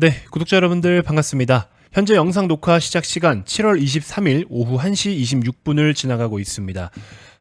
네, 구독자 여러분들 반갑습니다. 현재 영상 녹화 시작 시간 7월 23일 오후 1시 26분을 지나가고 있습니다.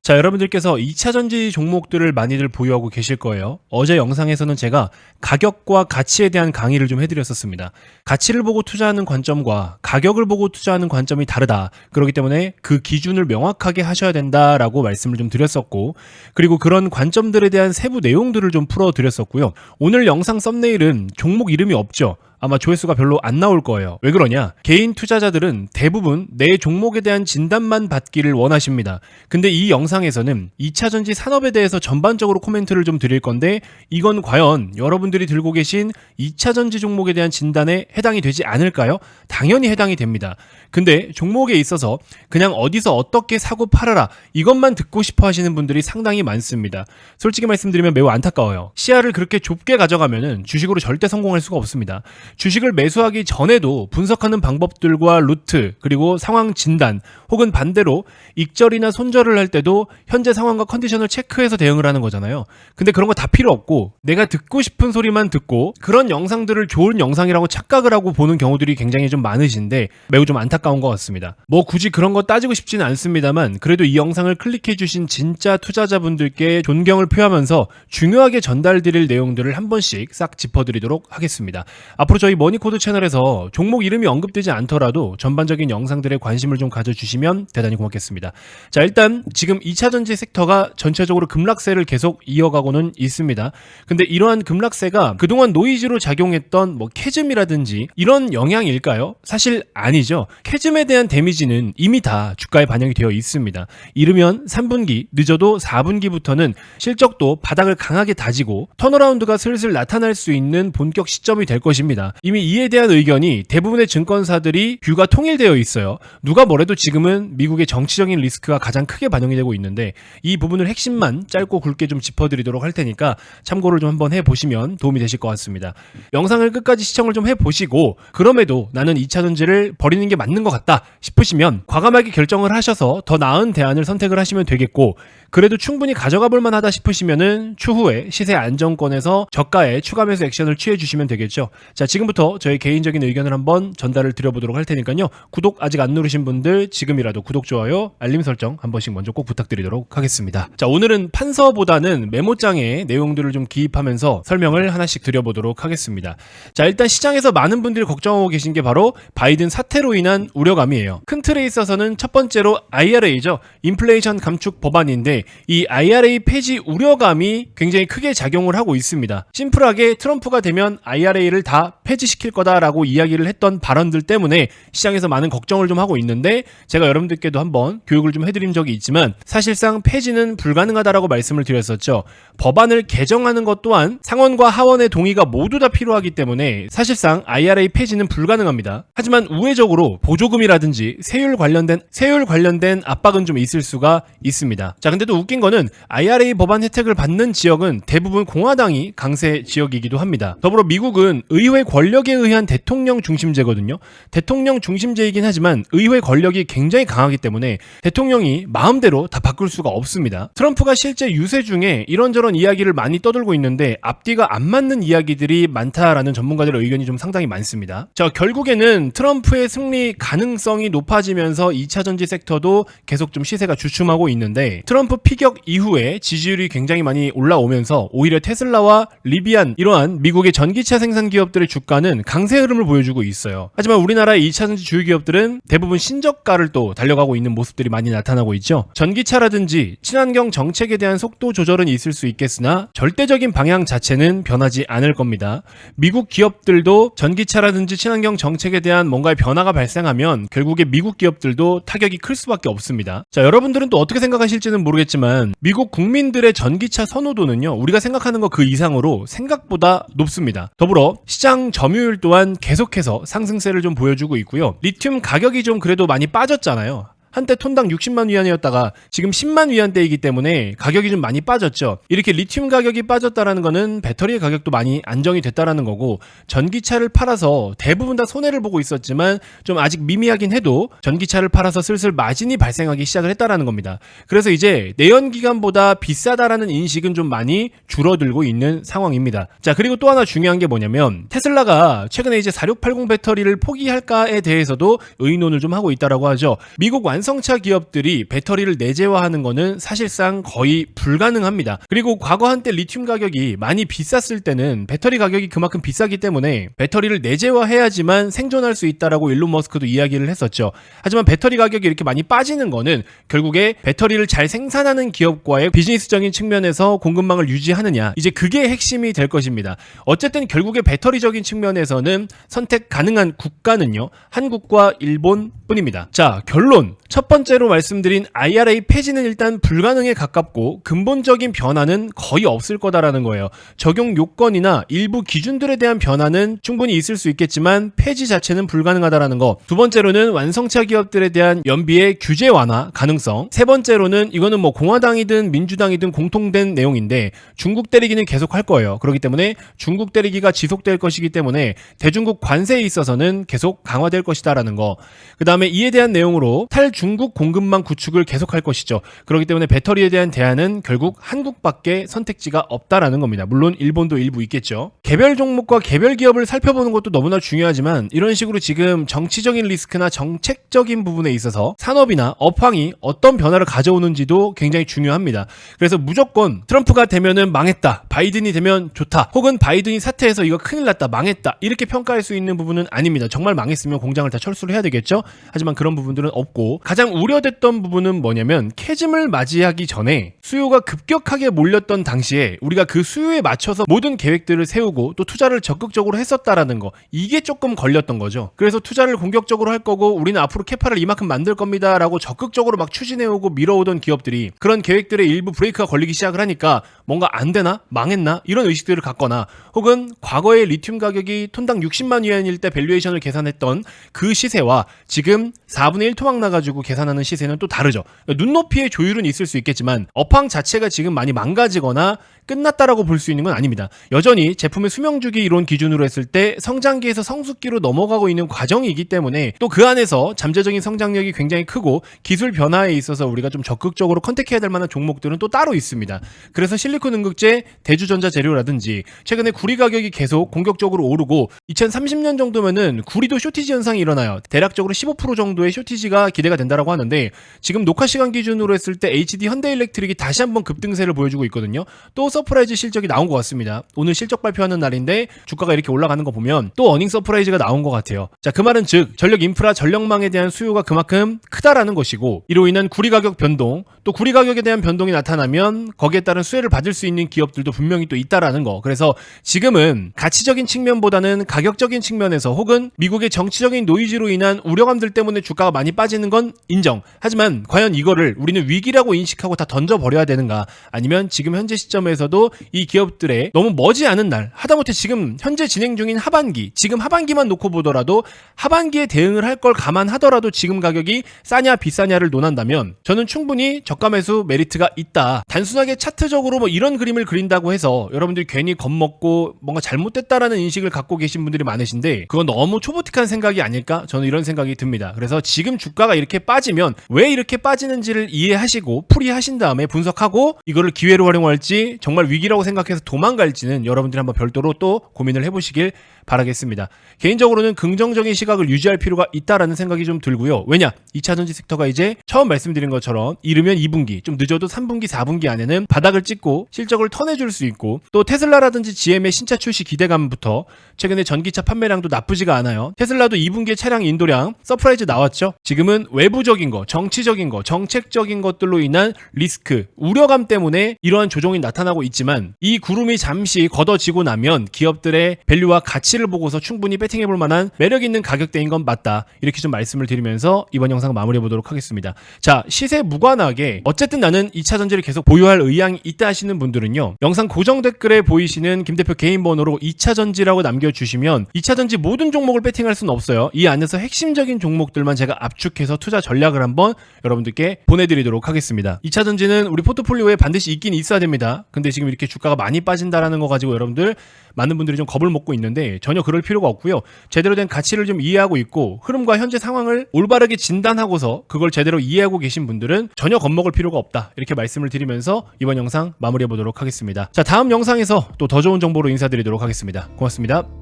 자, 여러분들께서 2차전지 종목들을 많이들 보유하고 계실 거예요. 어제 영상에서는 제가 가격과 가치에 대한 강의를 좀 해드렸었습니다. 가치를 보고 투자하는 관점과 가격을 보고 투자하는 관점이 다르다. 그렇기 때문에 그 기준을 명확하게 하셔야 된다라고 말씀을 좀 드렸었고, 그리고 그런 관점들에 대한 세부 내용들을 좀 풀어드렸었고요. 오늘 영상 썸네일은 종목 이름이 없죠. 아마 조회수가 별로 안 나올 거예요. 왜 그러냐? 개인 투자자들은 대부분 내 종목에 대한 진단만 받기를 원하십니다. 근데 이 영상에서는 2차전지 산업에 대해서 전반적으로 코멘트를 좀 드릴 건데, 이건 과연 여러분들이 들고 계신 2차전지 종목에 대한 진단에 해당이 되지 않을까요? 당연히 해당이 됩니다. 근데 종목에 있어서 그냥 어디서 어떻게 사고 팔아라 이것만 듣고 싶어 하시는 분들이 상당히 많습니다. 솔직히 말씀드리면 매우 안타까워요. 시야를 그렇게 좁게 가져가면은 주식으로 절대 성공할 수가 없습니다. 주식을 매수하기 전에도 분석하는 방법들과 루트, 그리고 상황 진단, 혹은 반대로 익절이나 손절을 할 때도 현재 상황과 컨디션을 체크해서 대응을 하는 거잖아요. 근데 그런 거 다 필요 없고 내가 듣고 싶은 소리만 듣고 그런 영상들을 좋은 영상이라고 착각을 하고 보는 경우들이 굉장히 좀 많으신데 매우 좀 안타까운 것 같습니다. 뭐 굳이 그런 거 따지고 싶지는 않습니다만, 그래도 이 영상을 클릭해 주신 진짜 투자자분들께 존경을 표하면서 중요하게 전달드릴 내용들을 한 번씩 싹 짚어드리도록 하겠습니다. 앞으로 저희 머니코드 채널에서 종목 이름이 언급되지 않더라도 전반적인 영상들에 관심을 좀 가져주시면 대단히 고맙겠습니다. 자, 일단 지금 2차전지 섹터가 전체적으로 급락세를 계속 이어가고는 있습니다. 근데 이러한 급락세가 그동안 노이즈로 작용했던 뭐 캐즘이라든지 이런 영향일까요? 사실 아니죠. 캐즘에 대한 데미지는 이미 다 주가에 반영이 되어 있습니다. 이르면 3분기, 늦어도 4분기부터는 실적도 바닥을 강하게 다지고 턴어라운드가 슬슬 나타날 수 있는 본격 시점이 될 것입니다. 이미 이에 대한 의견이 대부분의 증권사들이 뷰가 통일되어 있어요. 누가 뭐래도 지금은 미국의 정치적인 리스크가 가장 크게 반영이 되고 있는데, 이 부분을 핵심만 짧고 굵게 좀 짚어드리도록 할 테니까 참고를 좀 한번 해보시면 도움이 되실 것 같습니다. 영상을 끝까지 시청을 좀 해보시고 그럼에도 나는 2차전지를 버리는 게 맞는 것 같다 싶으시면 과감하게 결정을 하셔서 더 나은 대안을 선택을 하시면 되겠고, 그래도 충분히 가져가 볼 만하다 싶으시면은 추후에 시세 안정권에서 저가에 추가 매수 액션을 취해 주시면 되겠죠. 자, 지금부터 저희 개인적인 의견을 한번 전달을 드려보도록 할 테니까요. 구독 아직 안 누르신 분들 지금이라도 구독, 좋아요, 알림 설정 한 번씩 먼저 꼭 부탁드리도록 하겠습니다. 자, 오늘은 판서보다는 메모장에 내용들을 좀 기입하면서 설명을 하나씩 드려보도록 하겠습니다. 자, 일단 시장에서 많은 분들이 걱정하고 계신 게 바로 바이든 사태로 인한 우려감이에요. 큰 틀에 있어서는 첫 번째로 IRA죠. 인플레이션 감축 법안인데, 이 IRA 폐지 우려감이 굉장히 크게 작용을 하고 있습니다. 심플하게 트럼프가 되면 IRA를 다 폐지시킬 거다라고 이야기를 했던 발언들 때문에 시장에서 많은 걱정을 좀 하고 있는데, 제가 여러분들께도 한번 교육을 좀 해드린 적이 있지만 사실상 폐지는 불가능하다라고 말씀을 드렸었죠. 법안을 개정하는 것 또한 상원과 하원의 동의가 모두 다 필요하기 때문에 사실상 IRA 폐지는 불가능합니다. 하지만 우회적으로 보조금이라든지 세율 관련된 압박은 좀 있을 수가 있습니다. 자, 근데 또 웃긴 거는 IRA 법안 혜택을 받는 지역은 대부분 공화당이 강세 지역이기도 합니다. 더불어 미국은 의회 권력에 의한 대통령 중심제거든요. 대통령 중심제이긴 하지만 의회 권력이 굉장히 강하기 때문에 대통령이 마음대로 다 바꿀 수가 없습니다. 트럼프가 실제 유세 중에 이런저런 이야기를 많이 떠들고 있는데 앞뒤가 안 맞는 이야기들이 많다라는 전문가들의 의견이 좀 상당히 많습니다. 자, 결국에는 트럼프의 승리 가능성이 높아지면서 2차전지 섹터도 계속 좀 시세가 주춤하고 있는데, 트럼프 피격 이후에 지지율이 굉장히 많이 올라오면서 오히려 테슬라와 리비안, 이러한 미국의 전기차 생산 기업들의 주가는 강세 흐름을 보여주고 있어요. 하지만 우리나라의 2차전지 주요 기업들은 대부분 신저가를 또 달려가고 있는 모습들이 많이 나타나고 있죠. 전기차라든지 친환경 정책에 대한 속도 조절은 있을 수 있겠으나 절대적인 방향 자체는 변하지 않을 겁니다. 미국 기업들도 전기차라든지 친환경 정책에 대한 뭔가의 변화가 발생하면 결국에 미국 기업들도 타격이 클 수밖에 없습니다. 자, 여러분들은 또 어떻게 생각하실지는 모르겠지만 미국 국민들의 전기차 선호도는요, 우리가 생각하는 것 그 이상으로 생각보다 높습니다. 더불어 시장 점유율 또한 계속해서 상승세를 좀 보여주고 있고요. 리튬 가격이 좀 그래도 많이 빠졌잖아요. 한때 톤당 60만 위안이었다가 지금 10만 위안대이기 때문에 가격이 좀 많이 빠졌죠. 이렇게 리튬 가격이 빠졌다라는 거는 배터리의 가격도 많이 안정이 됐다라는 거고, 전기차를 팔아서 대부분 다 손해를 보고 있었지만 좀 아직 미미하긴 해도 전기차를 팔아서 슬슬 마진이 발생하기 시작을 했다라는 겁니다. 그래서 이제 내연기관보다 비싸다라는 인식은 좀 많이 줄어들고 있는 상황입니다. 자, 그리고 또 하나 중요한 게 뭐냐면 테슬라가 최근에 이제 4680 배터리를 포기할까에 대해서도 의논을 좀 하고 있다라고 하죠. 미국 완성차 기업들이 배터리를 내재화하는 거는 사실상 거의 불가능합니다. 그리고 과거 한때 리튬 가격이 많이 비쌌을 때는 배터리 가격이 그만큼 비싸기 때문에 배터리를 내재화해야지만 생존할 수 있다라고 일론 머스크도 이야기를 했었죠. 하지만 배터리 가격이 이렇게 많이 빠지는 거는 결국에 배터리를 잘 생산하는 기업과의 비즈니스적인 측면에서 공급망을 유지하느냐, 이제 그게 핵심이 될 것입니다. 어쨌든 결국에 배터리적인 측면에서는 선택 가능한 국가는요, 한국과 일본 뿐입니다. 자, 결론. 첫 번째로 말씀드린 IRA 폐지는 일단 불가능에 가깝고 근본적인 변화는 거의 없을 거다라는 거예요. 적용 요건이나 일부 기준들에 대한 변화는 충분히 있을 수 있겠지만 폐지 자체는 불가능하다라는 거. 두 번째로는 완성차 기업들에 대한 연비의 규제 완화 가능성. 세 번째로는 이거는 뭐 공화당이든 민주당이든 공통된 내용인데 중국 때리기는 계속 할 거예요. 그렇기 때문에 중국 때리기가 지속될 것이기 때문에 대중국 관세에 있어서는 계속 강화될 것이다라는 거. 그 다음에 이에 대한 내용으로 탈중국 공급망 구축을 계속할 것이죠. 그렇기 때문에 배터리에 대한 대안은 결국 한국밖에 선택지가 없다라는 겁니다. 물론 일본도 일부 있겠죠. 개별 종목과 개별 기업을 살펴보는 것도 너무나 중요하지만 이런 식으로 지금 정치적인 리스크나 정책적인 부분에 있어서 산업이나 업황이 어떤 변화를 가져오는지도 굉장히 중요합니다. 그래서 무조건 트럼프가 되면은 망했다, 바이든이 되면 좋다, 혹은 바이든이 사퇴해서 이거 큰일 났다, 망했다, 이렇게 평가할 수 있는 부분은 아닙니다. 정말 망했으면 공장을 다 철수를 해야 되겠죠. 하지만 그런 부분들은 없고, 가장 우려됐던 부분은 뭐냐면 캐즘을 맞이하기 전에 수요가 급격하게 몰렸던 당시에 우리가 그 수요에 맞춰서 모든 계획들을 세우고 또 투자를 적극적으로 했었다라는 거, 이게 조금 걸렸던 거죠. 그래서 투자를 공격적으로 할 거고 우리는 앞으로 캐파를 이만큼 만들 겁니다 라고 적극적으로 막 추진해오고 밀어오던 기업들이 그런 계획들의 일부 브레이크가 걸리기 시작을 하니까 뭔가 안 되나? 망했나? 이런 의식들을 갖거나, 혹은 과거에 리튬 가격이 톤당 60만 위안일 때 밸류에이션을 계산했던 그 시세와 지금 4분의 1 토막 나가지고 계산하는 시세는 또 다르죠. 눈높이의 조율은 있을 수 있겠지만 업황 자체가 지금 많이 망가지거나 끝났다라고 볼 수 있는 건 아닙니다. 여전히 제품의 수명주기 이론 기준으로 했을 때 성장기에서 성숙기로 넘어가고 있는 과정이기 때문에 또 그 안에서 잠재적인 성장력이 굉장히 크고 기술 변화에 있어서 우리가 좀 적극적으로 컨택해야 될 만한 종목들은 또 따로 있습니다. 그래서 실리콘 응급제, 대주전자 재료라든지 최근에 구리 가격이 계속 공격적으로 오르고 2030년 정도면은 구리도 쇼티지 현상이 일어나요. 대략적으로 15% 정도의 쇼티지가 기대가 된다라고 하는데 지금 녹화 시간 기준으로 했을 때 HD 현대일렉트릭이 다시 한번 급등세를 보여주고 있거든요. 또 서프라이즈 실적이 나온 것 같습니다. 오늘 실적 발표하는 날인데 주가가 이렇게 올라가는 거 보면 또 어닝 서프라이즈가 나온 것 같아요. 자, 그 말은 즉 전력 인프라 전력망에 대한 수요가 그만큼 크다라는 것이고, 이로 인한 구리 가격 변동, 또 구리 가격에 대한 변동이 나타나면 거기에 따른 수혜를 받을 수 있는 기업들도 분명히 또 있다라는 거. 그래서 지금은 가치적인 측면보다는 가격적인 측면에서 혹은 미국의 정치적인 노이즈로 인한 우려감들 때문에 주가가 많이 빠지는 건 인정. 하지만 과연 이거를 우리는 위기라고 인식하고 다 던져버려야 되는가, 아니면 지금 현재 시점에서도 이 기업들의 너무 머지않은 날, 하다못해 지금 현재 진행 중인 하반기, 지금 하반기만 놓고 보더라도 하반기에 대응을 할 걸 감안하더라도 지금 가격이 싸냐 비싸냐를 논한다면 저는 충분히 저가 매수 메리트가 있다. 단순하게 차트적으로 뭐 이런 그림을 그린다고 해서 여러분들이 괜히 겁먹고 뭔가 잘못됐다라는 인식을 갖고 계신 분들이 많으신데 그건 너무 초보틱한 생각이 아닐까? 저는 이런 생각이 듭니다. 그래서 지금 주가가 이렇게 빠지면 왜 이렇게 빠지는지를 이해하시고 풀이하신 다음에 분석하고 이거를 기회로 활용할지 정말 위기라고 생각해서 도망갈지는 여러분들이 한번 별도로 또 고민을 해보시길 바라겠습니다. 개인적으로는 긍정적인 시각을 유지할 필요가 있다라는 생각이 좀 들고요. 왜냐? 2차전지 섹터가 이제 처음 말씀드린 것처럼 이르면 2분기, 좀 늦어도 3분기, 4분기 안에는 바닥을 찍고 실적을 턴해줄 수 있고, 또 테슬라라든지 GM의 신차 출시 기대감부터 최근에 전기차 판매량도 나쁘지가 않아요. 테슬라도 2분기에 차량 인도량 서프라이즈 나왔죠. 지금은 외부적인 거, 정치적인 거, 정책적인 것들로 인한 리스크, 우려감 때문에 이러한 조정이 나타나고 있지만 이 구름이 잠시 걷어지고 나면 기업들의 밸류와 가치를 보고서 충분히 배팅해볼 만한 매력 있는 가격대인 건 맞다. 이렇게 좀 말씀을 드리면서 이번 영상 마무리해보도록 하겠습니다. 자, 시세 무관하게 어쨌든 나는 2차전지를 계속 보유할 의향이 있다 하시는 분들은요, 영상 고정 댓글에 보이시는 김 대표 개인 번호로 2차전지라고 남겨주시면 2차전지 모든 종목을 배팅할 수는 없어요. 이 안에서 핵심적인 종목들만 제가 압축해서 투자 투자 전략을 한번 여러분들께 보내드리도록 하겠습니다. 2차 전지는 우리 포트폴리오에 반드시 있긴 있어야 됩니다. 근데 지금 이렇게 주가가 많이 빠진다라는 거 가지고 여러분들 많은 분들이 좀 겁을 먹고 있는데 전혀 그럴 필요가 없고요. 제대로 된 가치를 좀 이해하고 있고 흐름과 현재 상황을 올바르게 진단하고서 그걸 제대로 이해하고 계신 분들은 전혀 겁먹을 필요가 없다. 이렇게 말씀을 드리면서 이번 영상 마무리해 보도록 하겠습니다. 자, 다음 영상에서 또 더 좋은 정보로 인사드리도록 하겠습니다. 고맙습니다.